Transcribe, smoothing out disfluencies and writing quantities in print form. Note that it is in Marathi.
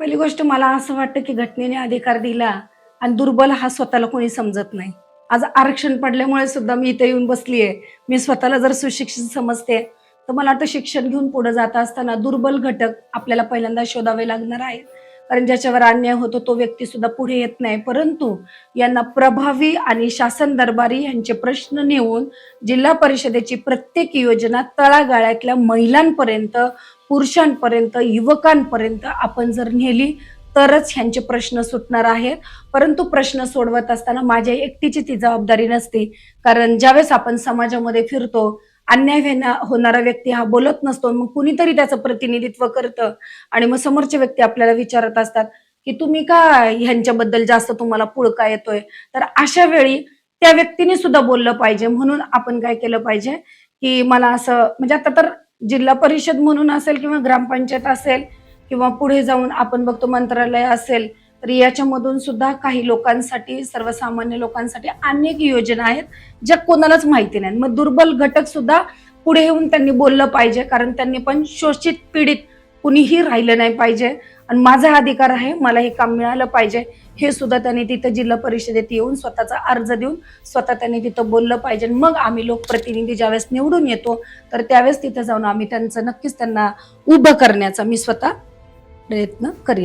पहिली गोष्ट मला असं वाटतं, की घटनेने अधिकार दिला आणि दुर्बल हा स्वतःला कोणी समजत नाही. आज आरक्षण पडल्यामुळे सुद्धा मी इथे येऊन बसलीये. मी स्वतःला जर सुशिक्षित समजते, तर मला वाटतं शिक्षण घेऊन पुढे जात असताना दुर्बल घटक आपल्याला पहिल्यांदा शोधावे लागणार आहेत. कारण ज्याच्यावर अन्याय होतो तो व्यक्ती सुद्धा पुढे येत नाही. परंतु यांना प्रभावी आणि शासन दरबारी यांचे प्रश्न नेऊन जिल्हा परिषदेची प्रत्येक योजना तळागाळातल्या महिलांपर्यंत, पुरुषांपर्यंत, युवकांपर्यंत आपण जर नेली तरच ह्यांचे प्रश्न सुटणार आहेत. परंतु प्रश्न सोडवत असताना माझ्या एकटीची ती जबाबदारी नसते. कारण ज्यावेळेस आपण समाजामध्ये फिरतो, अन्याय होणारा व्यक्ती हा बोलत नसतो. मग कुणीतरी त्याचं प्रतिनिधित्व करतं आणि मग समोरचे व्यक्ती आपल्याला विचारत असतात, की "तुम्ही का ह्यांच्याबद्दल जास्त तुम्हाला पुळका येतोय?" तर अशा वेळी त्या व्यक्तीने सुद्धा बोललं पाहिजे. म्हणून आपण काय केलं पाहिजे, की मला असं म्हणजे आता तर जिल्हा परिषद म्हणून असेल किंवा ग्रामपंचायत असेल किंवा पुढे जाऊन आपण बघतो मंत्रालय असेल, तर याच्यामधून सुद्धा काही लोकांसाठी, सर्वसामान्य लोकांसाठी अनेक योजना आहेत, ज्या कोणालाच माहिती नाहीत. मग दुर्बल घटक सुद्धा पुढे येऊन त्यांनी बोललं पाहिजे, कारण त्यांनी पण शोषित, पीडित कुणीही राहिलं नाही पाहिजे आणि माझा हा अधिकार आहे, मला हे काम मिळालं पाहिजे, हे सुद्धा त्यांनी तिथं जिल्हा परिषदेत येऊन स्वतःचा अर्ज देऊन स्वतः त्यांनी तिथं बोललं पाहिजे. मग आम्ही लोकप्रतिनिधी ज्यावेळेस निवडून येतो, तर त्यावेळेस तिथं जाऊन आम्ही नक्कीच त्यांना उभं करण्याचा मी स्वतः प्रयत्न करेल.